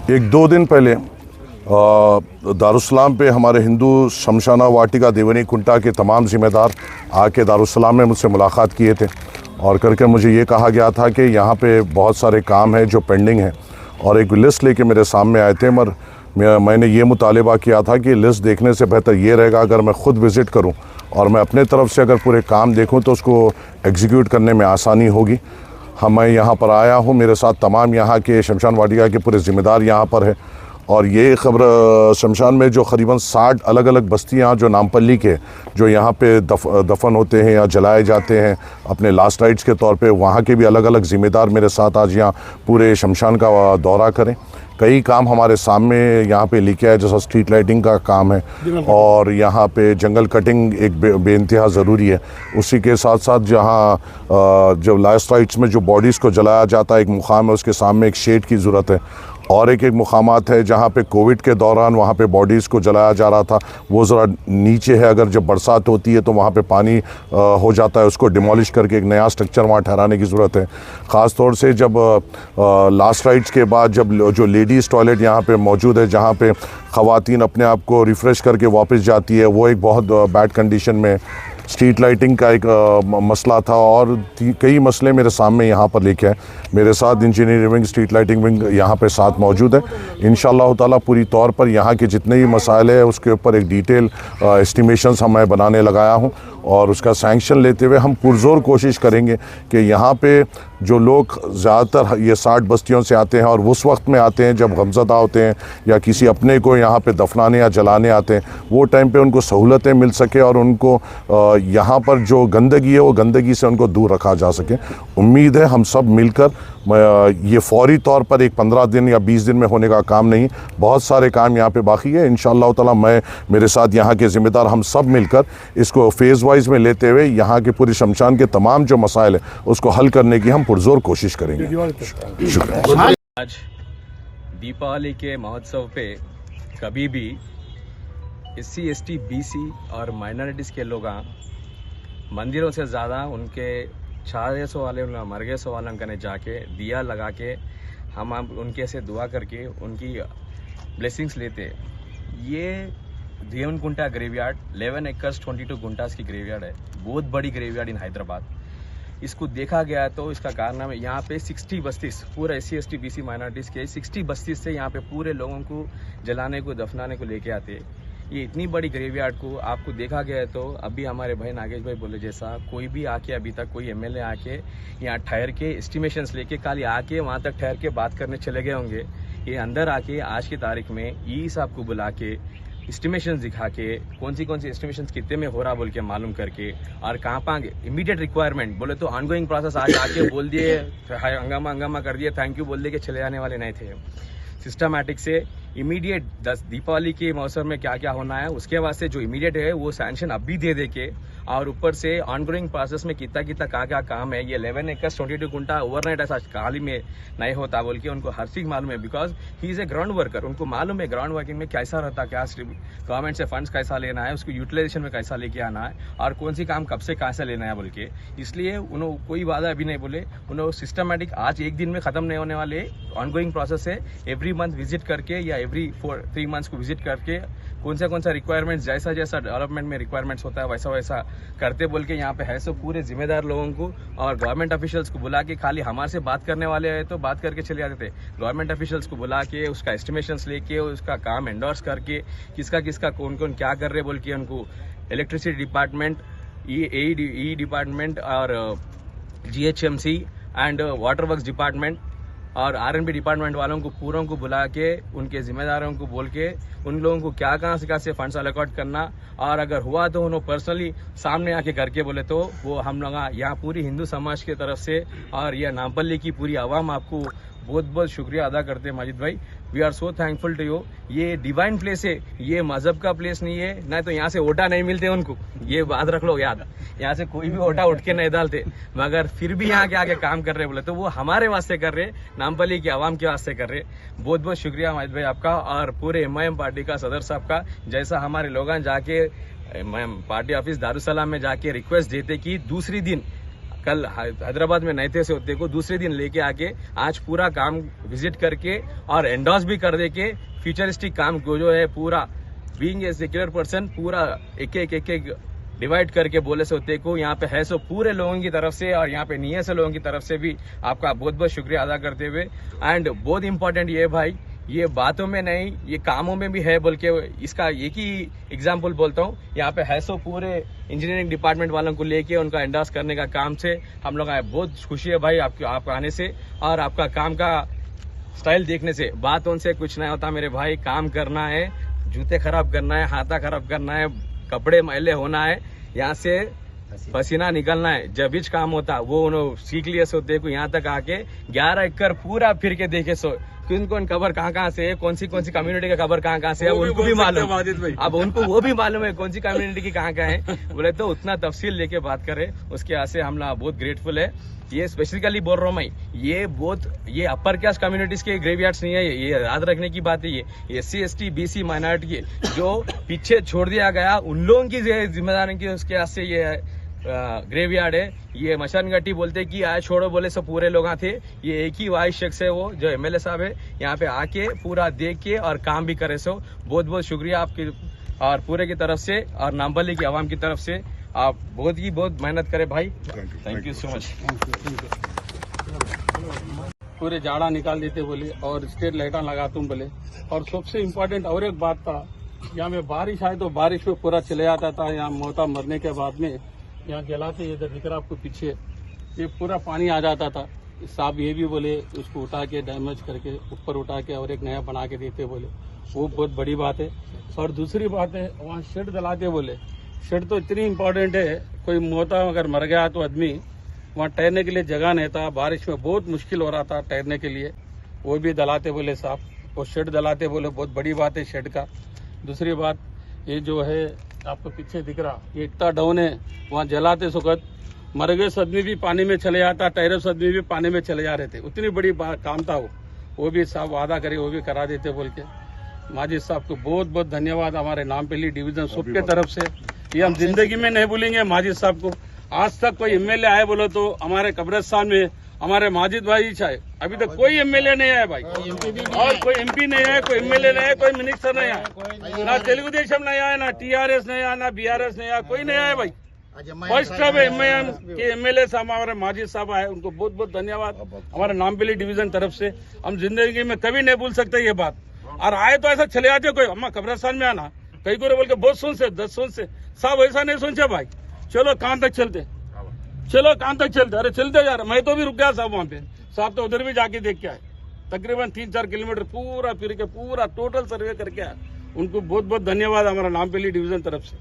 एक दो दिन पहले दारुस्सलाम पे हमारे हिंदू शमशाना वाटिका देवनी कुंटा के तमाम ज़िम्मेदार आके दारुस्सलाम में मुझसे मुलाकात किए थे और करके मुझे ये कहा गया था कि यहाँ पे बहुत सारे काम हैं जो पेंडिंग हैं और एक लिस्ट लेके मेरे सामने आए थे। मगर मैंने ये मुतालिबा किया था कि लिस्ट देखने से बेहतर ये रहेगा अगर मैं ख़ुद विज़िट करूँ और मैं अपने तरफ से अगर पूरे काम देखूँ तो उसको एग्जीक्यूट करने में आसानी होगी। मैं यहाँ पर आया हूँ, मेरे साथ तमाम यहाँ के शमशान वाटिका के पूरे ज़िम्मेदार यहाँ पर है और ये खबर शमशान में जो क़रीबन 60 अलग अलग बस्तियाँ जो नामपल्ली के जो यहाँ पे दफन होते हैं या जलाए जाते हैं अपने लास्ट राइट्स के तौर पे, वहाँ के भी अलग अलग ज़िम्मेदार मेरे साथ आज यहाँ पूरे शमशान का दौरा करें। कई काम हमारे सामने यहाँ पे लेके आए, जैसा स्ट्रीट लाइटिंग का काम है और यहाँ पे जंगल कटिंग एक बेइंतहा ज़रूरी है। उसी के साथ साथ जहाँ जब लास्ट राइट्स में जो बॉडीज़ को जलाया जाता है एक मुकाम है, उसके सामने एक शेड की ज़रूरत है और एक मुकामात है जहाँ पे कोविड के दौरान वहाँ पे बॉडीज़ को जलाया जा रहा था, वो ज़रा नीचे है। अगर जब बरसात होती है तो वहाँ पे पानी हो जाता है, उसको डिमोलिश करके एक नया स्ट्रक्चर वहाँ ठहराने की ज़रूरत है। ख़ास तौर से जब लास्ट राइट्स के बाद जब जो लेडीज़ टॉयलेट यहाँ पे मौजूद है, जहाँ पे ख़वातीन अपने आप को रिफ़्रेश करके वापस जाती है, वो एक बहुत बैड कंडीशन में। स्ट्रीट लाइटिंग का एक मसला था और कई मसले मेरे सामने यहाँ पर लेके आए। मेरे साथ engineering wing, street lighting wing यहाँ पे साथ मौजूद है। इंशाअल्लाह ताला पूरी तौर पर यहाँ के जितने भी मसाइल है उसके ऊपर एक डिटेल एस्टिमेशंस मैं बनाने लगाया हूँ और उसका सैंक्शन लेते हुए हम पुरज़ोर कोशिश करेंगे कि यहाँ पे जो लोग ज़्यादातर ये 60 बस्तियों से आते हैं और उस वक्त में आते हैं जब गमज़दा होते हैं या किसी अपने को यहाँ पे दफनाने या जलाने आते हैं, वो टाइम पे उनको सहूलतें मिल सके और उनको यहाँ पर जो गंदगी है वो गंदगी से उनको दूर रखा जा सके। उम्मीद है हम सब मिलकर, ये फ़ौरी तौर पर एक 15 दिन या 20 दिन में होने का काम नहीं, बहुत सारे काम यहाँ पे बाकी है। इंशाअल्लाह ताला मैं, मेरे साथ यहाँ के ज़िम्मेदार, हम सब मिलकर इसको फेज़ वाइज में लेते हुए यहाँ के पूरे शमशान के तमाम जो मसाइल है उसको हल करने की हम पुरज़ोर कोशिश करेंगे। शुक्रिया। आज दीपावली के महोत्सव पे कभी भी SC ST BC और माइनॉरिटीज़ के लोग मंदिरों से ज़्यादा उनके छारे सो वाले मरगे सो वाले कने जाके दिया लगा के हम उनके से दुआ करके उनकी ब्लेसिंग्स लेते। ये देवन कुंटा ग्रेवयार्ड 11 एकर्स 22 गुंटास की ग्रेवयार्ड है, बहुत बड़ी ग्रेवयार्ड इन हैदराबाद। इसको देखा गया तो इसका कारनामा है यहाँ पे 60 बस्तीस, पूरा SC ST BC माइनॉरिटीज़ के 60 बस्तीस से यहाँ पे पूरे लोगों को जलाने को दफनाने को लेके आते। ये इतनी बड़ी ग्रेवयार्ड को आपको देखा गया है तो अभी हमारे भाई नागेश भाई बोले जैसा कोई भी आके, अभी तक कोई MLA आके यहाँ ठहर के एस्टिमेशंस लेके खाली आके वहाँ तक ठहर के बात करने चले गए होंगे। ये अंदर आके आज की तारीख में ई साहब को बुला के एस्टिमेशंस दिखा के कौन सी एस्टिमेशंस कितने में हो रहा बोल के मालूम करके और कहाँ पर इमीडिएट रिक्वायरमेंट बोले तो ऑनगोइंग प्रोसेस आज आके बोल दिए, हंगामा कर दिए, थैंक यू बोल दिए कि चले जाने वाले नहीं थे। सिस्टमैटिक से इमीडिएट 10 दीपावली के मौसम में क्या क्या होना है उसके वास्ते जो इमीडिएट है वो सैंक्शन अभी दे के और ऊपर से ऑनगोइंग प्रोसेस में कितना क्या काम है। ये 11 एकर्स 22 गुंटा ओवरनाइट ऐसा खाली में नहीं होता बोल के उनको हर चीज मालूम है, because he is a ground worker. उनको मालूम है ग्राउंड वर्किंग में कैसा रहता, क्या गवर्नमेंट से फंड्स कैसा लेना है, उसको यूटिलाइजेशन में कैसा लेके आना है और कौन सी काम कब से कैसे लेना है बोल के। इसलिए उन्होंने कोई वादा अभी नहीं बोले, उन्होंने सिस्टमैटिक आज एक दिन में खत्म नहीं होने वाले ऑनगोइंग प्रोसेस है। एवरी मंथ विजिट करके या एवरी 3 मंथ्स को विजिट करके कौन सा रिक्वायरमेंट्स जैसा डेवलपमेंट में रिक्वायरमेंट्स होता है वैसा करते बोल के यहाँ पे है सो पूरे जिम्मेदार लोगों को और गवर्नमेंट ऑफिशियल्स को बुला के खाली हमारे से बात करने वाले हैं तो बात करके चले जाते थे। गवर्नमेंट ऑफिशियल्स को बुला के उसका एस्टिमेशंस लेके उसका काम एंडोर्स करके किसका कौन क्या कर रहे बोल के उनको इलेक्ट्रिसिटी डिपार्टमेंट, ई डिपार्टमेंट और GHMC and water works department और R&B डिपार्टमेंट वालों को पूरों को बुला के उनके जिम्मेदारों को बोल के उन लोगों को क्या कहाँ से फंड्स अलॉट करना और अगर हुआ तो उन्होंने पर्सनली सामने आके करके बोले तो वो हम लोग यहाँ पूरी हिंदू समाज की तरफ से और यह नामपल्ली की पूरी आवाम आपको बहुत बहुत शुक्रिया अदा करते हैं माजिद भाई। We are so thankful to you. ये डिवाइन प्लेस है, ये मजहब का प्लेस नहीं है, नहीं तो यहाँ से ओटा नहीं मिलते उनको, ये बात रख लो याद। यहाँ से कोई भी ओटा उठ के नहीं डालते, मगर फिर भी यहाँ के आगे काम कर रहे बोले तो वो हमारे वास्ते कर रहे, नामपल्ली की आवाम के वास्ते कर रहे। बहुत बहुत शुक्रिया माजिद भाई आपका और पूरे MIM पार्टी का सदर साहब का। जैसा हमारे लोग जाके पार्टी ऑफिस दारुसलाम में जाके रिक्वेस्ट देते कि दूसरी दिन कल हैदराबाद में नहीं थे से होते को दूसरे दिन लेके आके आज पूरा काम विजिट करके और एंडोर्स भी कर दे के फ्यूचरिस्टिक काम को जो है पूरा बीइंग ए सेक्युलर पर्सन पूरा एक डिवाइड करके बोले से होते को यहाँ पे है सो पूरे लोगों की तरफ से और यहाँ पे नहीं है से लोगों की तरफ से भी आपका बहुत बहुत शुक्रिया अदा करते हुए। एंड बहुत इंपॉर्टेंट ये भाई, ये बातों में नहीं ये कामों में भी है बोल के इसका एक ही एग्जाम्पल बोलता हूँ। यहाँ पे है सो पूरे इंजीनियरिंग डिपार्टमेंट वालों को लेके उनका एंडोर्स करने का काम से हम लोग आए, बहुत खुशी है भाई आपको आने से और आपका काम का स्टाइल देखने से। बात उनसे कुछ नहीं होता मेरे भाई, काम करना है, जूते खराब करना है, हाथा खराब करना है, कपड़े मैले होना है, यहाँ से पसीना निकलना है, जब भी काम होता वो उन्होंने सीख लिया सो देखो यहाँ तक आके 11 एकड़ पूरा फिर के देखे सो कौन कौन खबर कहाँ से है, कौन सी कम्युनिटी का खबर कहाँ से है उनको भी मालूम। अब उनको वो भी मालूम है कौन सी कम्युनिटी की कहाँ है बोले तो उतना तफसील लेके बात करे उसके यहाँ से हम लोग बहुत ग्रेटफुल है। ये स्पेसिफिकली बोल रहा हूँ मैं, ये अपर कास्ट कम्युनिटीज के ग्रेवयार्ड्स नहीं है, ये याद रखने की बात है। ये SC ST BC माइनॉरिटी के जो पीछे छोड़ दिया गया उन लोगों की जिम्मेदारी की उसके यहाँ से ये ग्रेवयार्ड है। ये मशान घाटी बोलते कि आए छोड़ो बोले सब पूरे लोग थे, ये एक ही वाइस शख्स है वो जो MLA साहब है, यहाँ पे आके पूरा देख के और काम भी करे सो बहुत बहुत शुक्रिया आपकी और पूरे की तरफ से और नामबली की आवाम की तरफ से। आप बहुत मेहनत करें भाई, थैंक यू सो मच। पूरे जाड़ा निकाल देते बोले और स्ट्रीट लाइटा लगा तुम बोले। और सबसे इम्पोर्टेंट और एक बात था, यहाँ में बारिश आए तो बारिश में पूरा चले जाता था। यहाँ मोता मरने के बाद में यहाँ जलाते इधर दिख रहा आपको पीछे ये पूरा पानी आ जाता था। साहब ये भी बोले उसको उठा के डैमेज करके ऊपर उठा के और एक नया बना के देते बोले, वो बहुत बड़ी बात है। और दूसरी बात है वहाँ शेड डलाते बोले, शेड तो इतनी इम्पोर्टेंट है, कोई मोता अगर मर गया तो आदमी वहाँ ठहरने के लिए जगह नहीं था, बारिश में बहुत मुश्किल हो रहा था ठहरने के लिए, वो भी दलाते बोले साहब, वो शेड दलाते बोले, बहुत बड़ी बात है शेड का। दूसरी बात ये जो है आपको पीछे दिख रहा ये इतना डाउन है, वहाँ जलाते सुखद मर गए आदमी भी पानी में चले जाता, टेरस आदमी भी पानी में चले जा रहे थे, उतनी बड़ी काम था वो भी साहब वादा करे वो भी करा देते बोल के। माजिद साहब को बहुत बहुत धन्यवाद हमारे नामपल्ली डिवीजन सबके तरफ से, ये हम जिंदगी में नहीं भूलेंगे माजिद साहब को। आज तक कोई MLA आए बोलो तो हमारे कब्रिस्तान में हमारे माजिद भाई चाहे, अभी तक कोई MLA नहीं आया भाई, और कोई MP नहीं आया, कोई MLA नहीं आया, कोई मिनिस्टर नहीं आया, ना तेलुगु देशम नहीं आया, ना TRS नहीं आया, ना BRS नहीं आया, कोई नहीं आया भाई। फर्स्ट टाइम MIM के MLA साहब हमारे माजिद साहब आए, उनको बहुत बहुत धन्यवाद हमारे नामपल्ली डिवीजन तरफ से। हम जिंदगी में कभी नहीं भूल सकते ये बात। और आए तो ऐसा चले जाते कोई अम्मा कब्रिस्तान में आना कई को बोल के बहुत सुन से 10 सुन से साहब ऐसा नहीं सुनते भाई, चलो कहाँ तक चलते, चलो कहाँ तक चलते, अरे चलते जा रहे, मैं तो भी रुक गया साहब वहाँ पे, साहब तो उधर भी जाके देख के आए, तकरीबन 3-4 किलोमीटर पूरा फिर के पूरा टोटल सर्वे करके आए। उनको बहुत बहुत धन्यवाद हमारा नामपल्ली डिवीजन तरफ से।